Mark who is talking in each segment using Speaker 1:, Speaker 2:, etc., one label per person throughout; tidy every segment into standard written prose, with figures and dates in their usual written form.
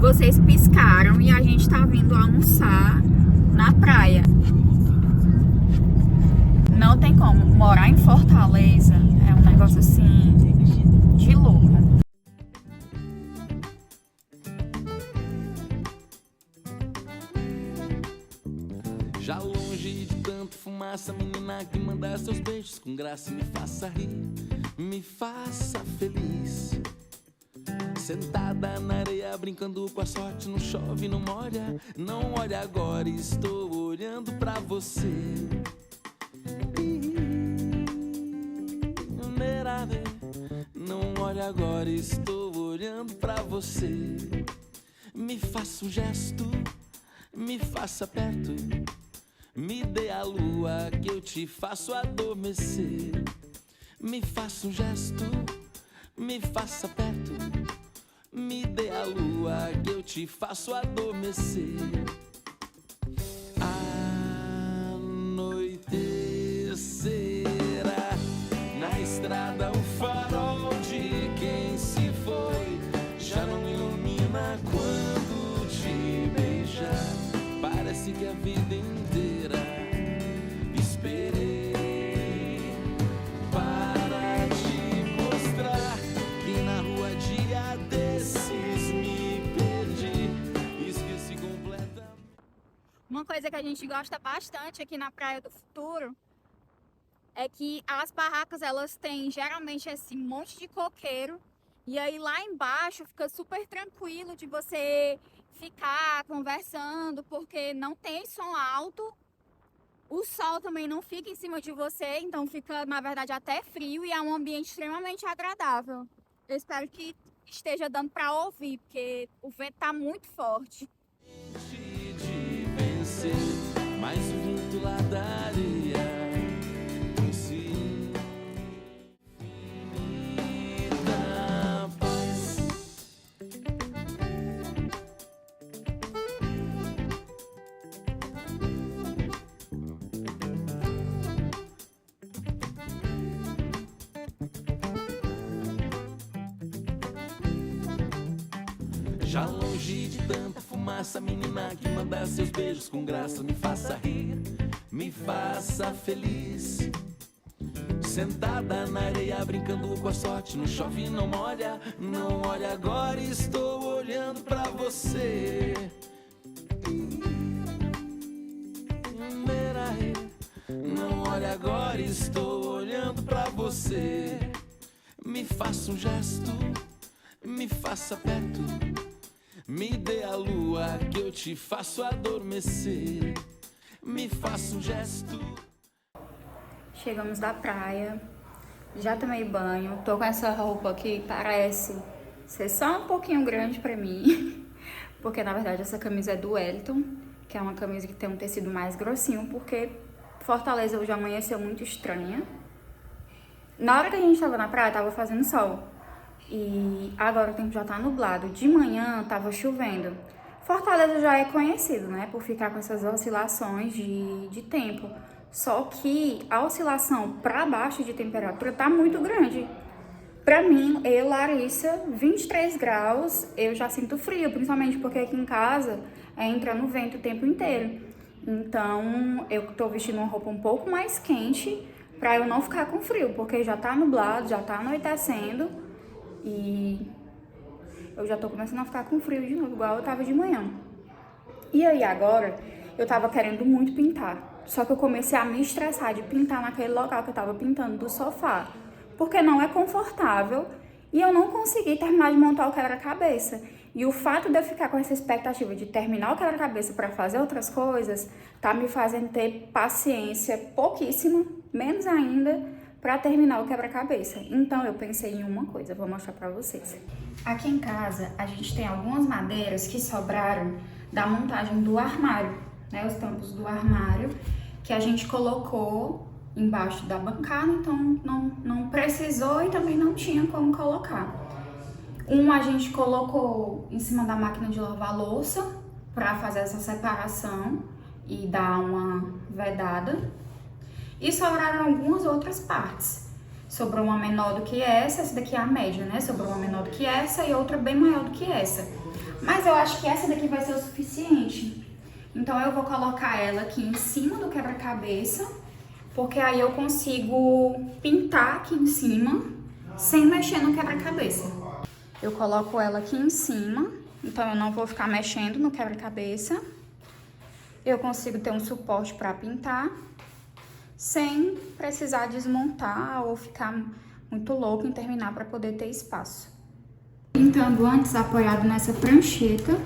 Speaker 1: vocês piscaram e a gente tá vindo almoçar na praia. Não tem como. Morar em Fortaleza é um negócio assim de louco.
Speaker 2: Já longe de tanto fumaça, menina que manda seus beijos com graça, me faça rir, me faça feliz. Sentada na areia, brincando com a sorte, não chove, não molha, não olha agora, estou olhando pra você. Não olha agora, estou olhando pra você. Me faça um gesto, me faça perto, me dê a lua que eu te faço adormecer. Me faça um gesto, me faça perto, me dê a lua que eu te faço adormecer. Anoitecerá na estrada o farol de quem se foi, já não ilumina quando te beijar. Parece que a vida inteira esperei para te mostrar que na rua dia desses me perdi, esqueci completamente.
Speaker 1: Uma coisa que a gente gosta bastante aqui na Praia do Futuro é que as barracas, elas têm geralmente esse monte de coqueiro, e aí lá embaixo fica super tranquilo de você ficar conversando, porque não tem som alto, o sol também não fica em cima de você, então fica, na verdade, até frio, e é um ambiente extremamente agradável. Eu espero que esteja dando para ouvir, porque o vento tá muito forte.
Speaker 2: De vencer, mas o vento lá da areia se infinita paz. Já longe de tanta fumaça, menina que manda seus beijos com graça, me faça rir, me faça feliz. Sentada na areia, brincando com a sorte, não chove, não molha, não olha agora, estou olhando pra você. Não olha agora, estou olhando pra você. Me faça um gesto, me faça perto, me dê a lua que eu te faço adormecer. Me faça um gesto.
Speaker 1: Chegamos da praia, já tomei banho, tô com essa roupa que parece ser só um pouquinho grande pra mim, porque na verdade essa camisa é do Wellington, que é uma camisa que tem um tecido mais grossinho, porque Fortaleza hoje amanheceu muito estranha. Na hora que a gente tava na praia, tava fazendo sol, e agora o tempo já tá nublado. De manhã tava chovendo. Fortaleza já é conhecido, né, por ficar com essas oscilações de tempo. Só que a oscilação para baixo de temperatura tá muito grande. Pra mim, Larissa, 23 graus, eu já sinto frio, principalmente porque aqui em casa entra no vento o tempo inteiro. Então, eu tô vestindo uma roupa um pouco mais quente pra eu não ficar com frio, porque já tá nublado, já tá anoitecendo e eu já tô começando a ficar com frio de novo, igual eu tava de manhã. E aí agora, eu tava querendo muito pintar. Só que eu comecei a me estressar de pintar naquele local que eu tava pintando do sofá, porque não é confortável e eu não consegui terminar de montar o quebra-cabeça. E o fato de eu ficar com essa expectativa de terminar o quebra-cabeça para fazer outras coisas, tá me fazendo ter paciência pouquíssima, menos ainda, para terminar o quebra-cabeça. Então eu pensei em uma coisa, vou mostrar para vocês. Aqui em casa a gente tem algumas madeiras que sobraram da montagem do armário, né, os tampos do armário, que a gente colocou embaixo da bancada, então não precisou e também não tinha como colocar. Um a gente colocou em cima da máquina de lavar louça para fazer essa separação e dar uma vedada. E sobraram algumas outras partes. Sobrou uma menor do que essa daqui é a média, né? Sobrou uma menor do que essa e outra bem maior do que essa. Mas eu acho que essa daqui vai ser o suficiente. Então eu vou colocar ela aqui em cima do quebra-cabeça, porque aí eu consigo pintar aqui em cima, sem mexer no quebra-cabeça. Eu coloco ela aqui em cima, então eu não vou ficar mexendo no quebra-cabeça. Eu consigo ter um suporte para pintar, sem precisar desmontar ou ficar muito louco em terminar para poder ter espaço. Pintando antes apoiado nessa prancheta,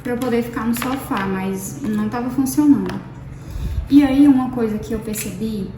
Speaker 1: para eu poder ficar no sofá, mas não estava funcionando. E aí uma coisa que eu percebi,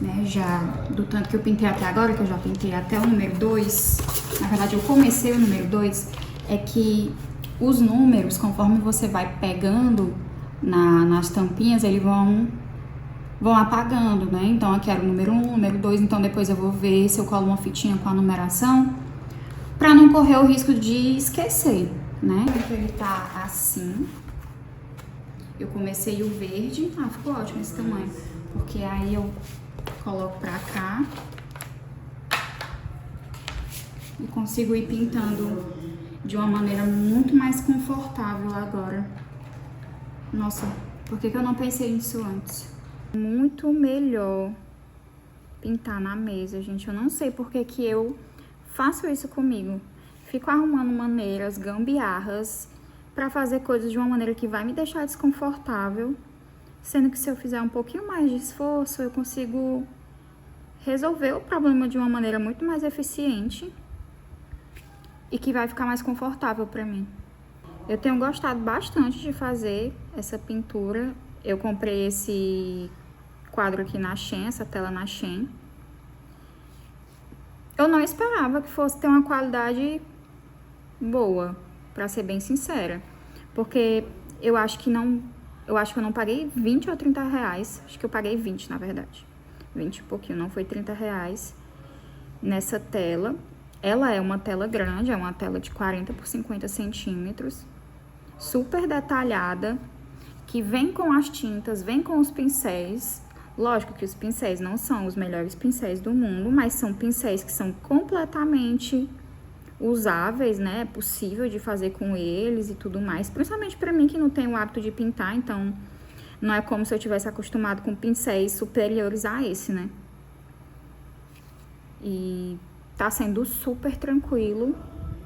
Speaker 1: né, já do tanto que eu pintei até agora, que eu já pintei até o número 2, na verdade eu comecei o número 2, é que os números, conforme você vai pegando nas tampinhas, eles vão apagando, né? Então aqui era o número 1, número 2, então depois eu vou ver se eu colo uma fitinha com a numeração, para não correr o risco de esquecer, né? Então ele tá assim. Eu comecei o verde, ficou ótimo esse tamanho, porque aí eu coloco pra cá e consigo ir pintando de uma maneira muito mais confortável agora. Nossa, por que eu não pensei nisso antes? Muito melhor pintar na mesa, gente. Eu não sei por que eu faço isso comigo. Fico arrumando maneiras, gambiarras, pra fazer coisas de uma maneira que vai me deixar desconfortável, sendo que se eu fizer um pouquinho mais de esforço, eu consigo resolver o problema de uma maneira muito mais eficiente e que vai ficar mais confortável pra mim. Eu tenho gostado bastante de fazer essa pintura. Eu comprei esse quadro aqui na Shein, essa tela na Shein. Eu não esperava que fosse ter uma qualidade boa, pra ser bem sincera, porque eu acho que eu não paguei 20 ou 30 reais, acho que eu paguei 20, na verdade, 20 e pouquinho, não foi 30 reais nessa tela. Ela é uma tela grande, é uma tela de 40 por 50 centímetros, super detalhada, que vem com as tintas, vem com os pincéis. Lógico que os pincéis não são os melhores pincéis do mundo, mas são pincéis que são completamente usáveis, né? É possível de fazer com eles e tudo mais. Principalmente pra mim que não tenho o hábito de pintar, então não é como se eu tivesse acostumado com pincéis superiores a esse, né? E tá sendo super tranquilo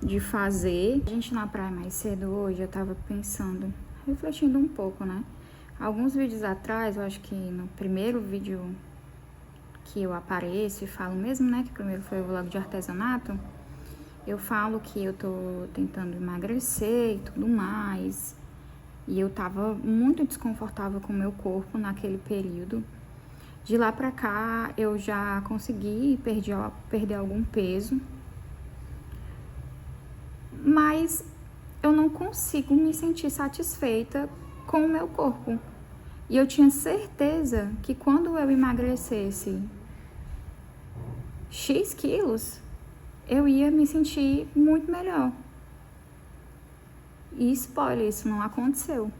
Speaker 1: de fazer. A gente na praia mais cedo hoje, eu tava pensando, refletindo um pouco, né? Alguns vídeos atrás, eu acho que no primeiro vídeo que eu apareço e falo mesmo, né? Que primeiro foi o vlog de artesanato. Eu falo que eu tô tentando emagrecer e tudo mais. E eu tava muito desconfortável com o meu corpo naquele período. De lá pra cá, eu já consegui perder algum peso. Mas eu não consigo me sentir satisfeita com o meu corpo. E eu tinha certeza que quando eu emagrecesse X quilos, eu ia me sentir muito melhor. E spoiler, isso não aconteceu.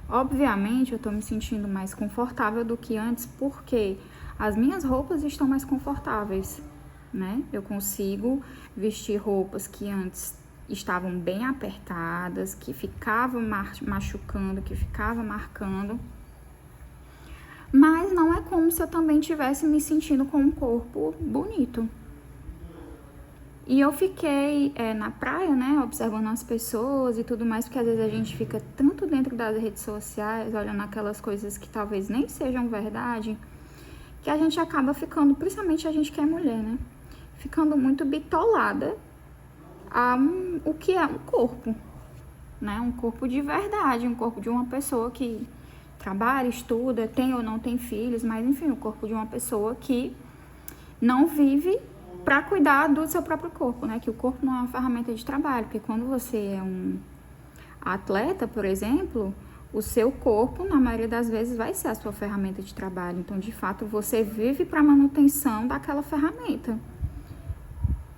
Speaker 1: Obviamente, eu tô me sentindo mais confortável do que antes, porque as minhas roupas estão mais confortáveis, né? Eu consigo vestir roupas que antes estavam bem apertadas, que ficavam machucando, que ficavam marcando. Mas não é como se eu também estivesse me sentindo com um corpo bonito. E eu fiquei na praia, né, observando as pessoas e tudo mais, porque às vezes a gente fica tanto dentro das redes sociais, olhando aquelas coisas que talvez nem sejam verdade, que a gente acaba ficando, principalmente a gente que é mulher, né, ficando muito bitolada a o que é um corpo, né, um corpo de verdade, um corpo de uma pessoa que trabalha, estuda, tem ou não tem filhos, mas enfim, o corpo de uma pessoa que não vive para cuidar do seu próprio corpo, né? Que o corpo não é uma ferramenta de trabalho, porque quando você é um atleta, por exemplo, o seu corpo, na maioria das vezes, vai ser a sua ferramenta de trabalho. Então, de fato, você vive para manutenção daquela ferramenta.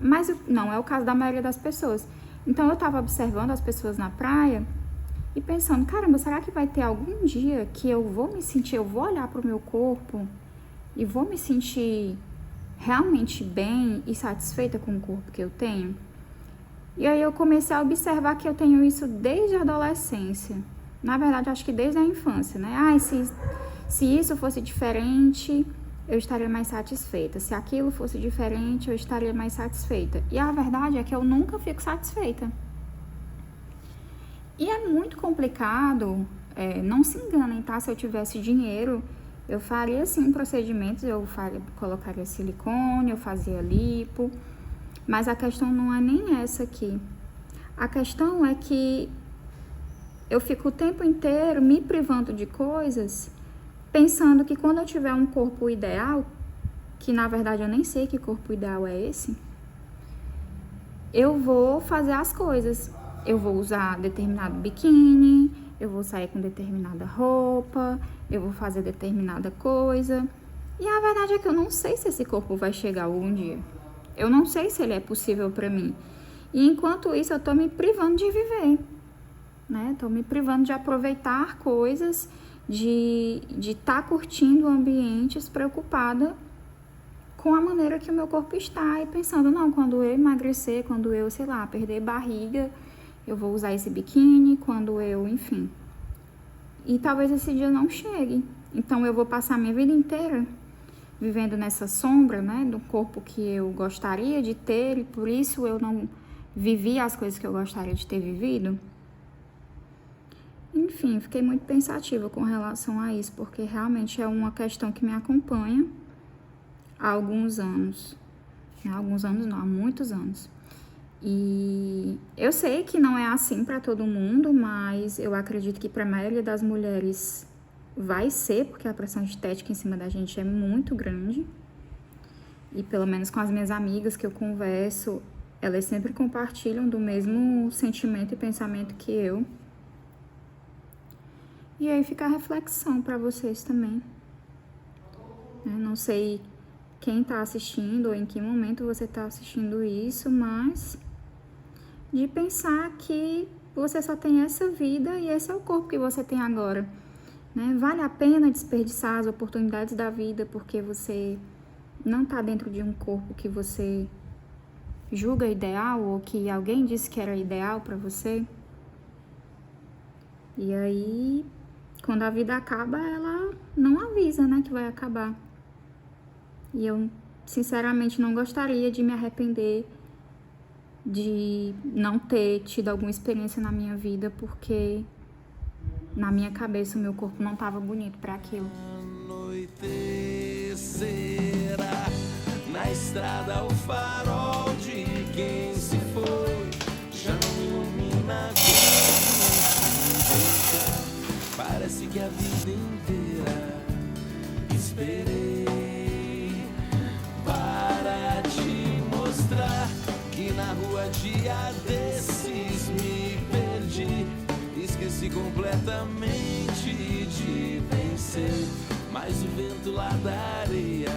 Speaker 1: Mas não é o caso da maioria das pessoas. Então, eu estava observando as pessoas na praia e pensando, caramba, será que vai ter algum dia que eu vou olhar para o meu corpo e vou me sentir realmente bem e satisfeita com o corpo que eu tenho? E aí eu comecei a observar que eu tenho isso desde a adolescência. Na verdade, acho que desde a infância, né? Se isso fosse diferente, eu estaria mais satisfeita. Se aquilo fosse diferente, eu estaria mais satisfeita. E a verdade é que eu nunca fico satisfeita. E é muito complicado, não se enganem, tá? Se eu tivesse dinheiro, eu faria sim procedimentos, colocaria silicone, eu fazia lipo. Mas a questão não é nem essa aqui. A questão é que eu fico o tempo inteiro me privando de coisas, pensando que quando eu tiver um corpo ideal, que na verdade eu nem sei que corpo ideal é esse, eu vou fazer as coisas. Eu vou usar determinado biquíni, eu vou sair com determinada roupa, eu vou fazer determinada coisa. E a verdade é que eu não sei se esse corpo vai chegar algum dia. Eu não sei se ele é possível para mim. E enquanto isso, eu tô me privando de viver, né? Tô me privando de aproveitar coisas, de estar curtindo ambientes, preocupada com a maneira que o meu corpo está e pensando, não, quando eu emagrecer, quando eu, sei lá, perder barriga, eu vou usar esse biquíni, quando eu, enfim. E talvez esse dia não chegue. Então, eu vou passar minha vida inteira vivendo nessa sombra, né, do corpo que eu gostaria de ter e por isso eu não vivi as coisas que eu gostaria de ter vivido. Enfim, fiquei muito pensativa com relação a isso, porque realmente é uma questão que me acompanha há alguns anos. Há alguns anos não, há muitos anos. E eu sei que não é assim para todo mundo, mas eu acredito que para a maioria das mulheres vai ser, porque a pressão estética em cima da gente é muito grande. E pelo menos com as minhas amigas que eu converso, elas sempre compartilham do mesmo sentimento e pensamento que eu. E aí fica a reflexão para vocês também. Não sei quem tá assistindo ou em que momento você tá assistindo isso, mas de pensar que você só tem essa vida e esse é o corpo que você tem agora. Né? Vale a pena desperdiçar as oportunidades da vida porque você não está dentro de um corpo que você julga ideal ou que alguém disse que era ideal para você? E aí, quando a vida acaba, ela não avisa, né, que vai acabar. E eu, sinceramente, não gostaria de me arrepender de não ter tido alguma experiência na minha vida porque na minha cabeça o meu corpo não estava bonito para aquilo.
Speaker 2: Anoitecerá na estrada o farol de quem se foi, já não ilumina agora. Parece que a vida inteira esperei para te mostrar que na rua dia desses me perdi. Esqueci completamente de vencer, mas o vento lá da areia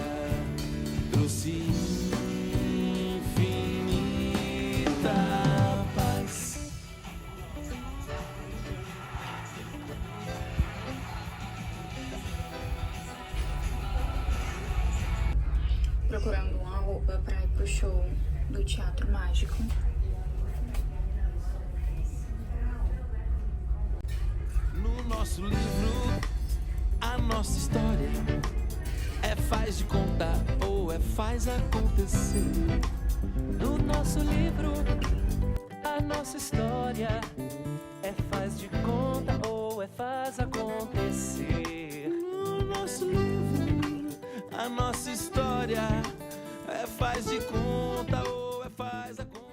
Speaker 2: trouxe infinita paz.
Speaker 1: Procurando uma roupa para ir pro show do Teatro Mágico.
Speaker 2: No nosso livro, a nossa história é faz de contar ou é faz acontecer.
Speaker 3: No nosso livro, a nossa história é faz de conta ou é faz acontecer.
Speaker 2: No nosso livro, a nossa história é faz de conta ou é faz acontecer.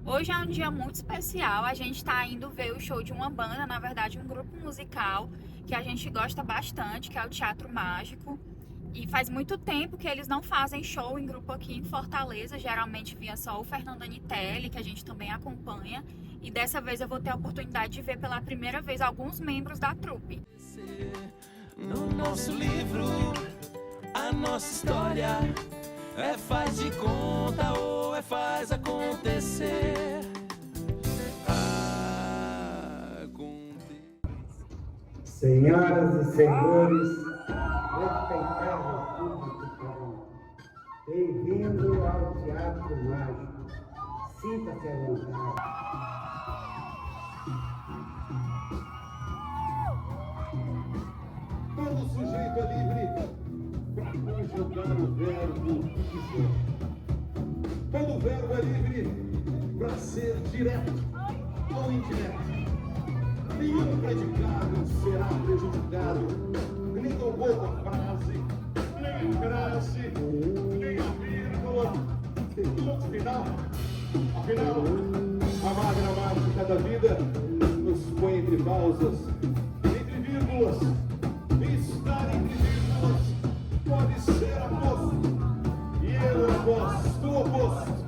Speaker 1: Hoje é um dia muito especial, a gente tá indo ver o show de uma banda, na verdade um grupo musical que a gente gosta bastante, que é o Teatro Mágico. E faz muito tempo que eles não fazem show em grupo aqui em Fortaleza, geralmente vinha só o Fernando Anitelli, que a gente também acompanha. E dessa vez eu vou ter a oportunidade de ver pela primeira vez alguns membros da trupe.
Speaker 2: No nosso livro, a nossa história é faz de conta ou é faz acontecer.
Speaker 4: Senhoras e senhores, respeitável público carente, bem-vindo ao Teatro Mágico. Sinta-se à vontade. Todo sujeito é livre para conjugar o verbo que quiser. Todo verbo é livre para ser direto ou indireto. Nenhum predicado será prejudicado, nem tombou a frase, nem a crase, nem a vírgula, tem ponto final. Afinal, a magra mágica da vida nos põe entre pausas, entre vírgulas. Estar entre vírgulas pode ser aposto, e eu aposto o oposto.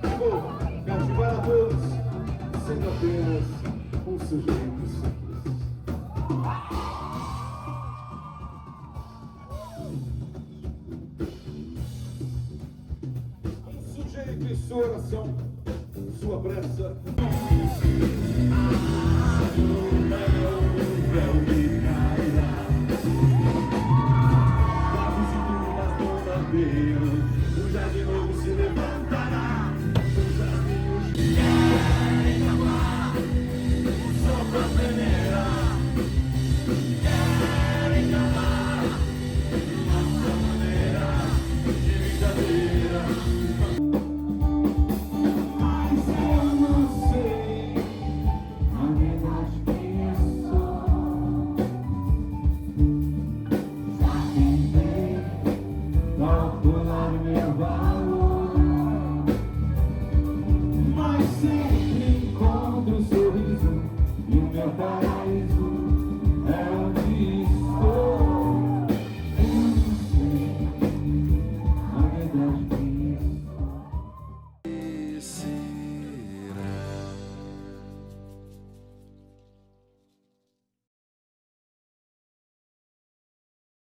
Speaker 4: E vou cativar a todos, sendo apenas um sujeito simples. Um sujeito e sua oração, sua pressa. O jardim novo se levantará. Os jardinos querem amar. O sol pra venerar. Querem amar. A sua maneira de brincadeira. Mas eu não sei a verdade que eu sou. Já tentei calcular meu valor, mas sem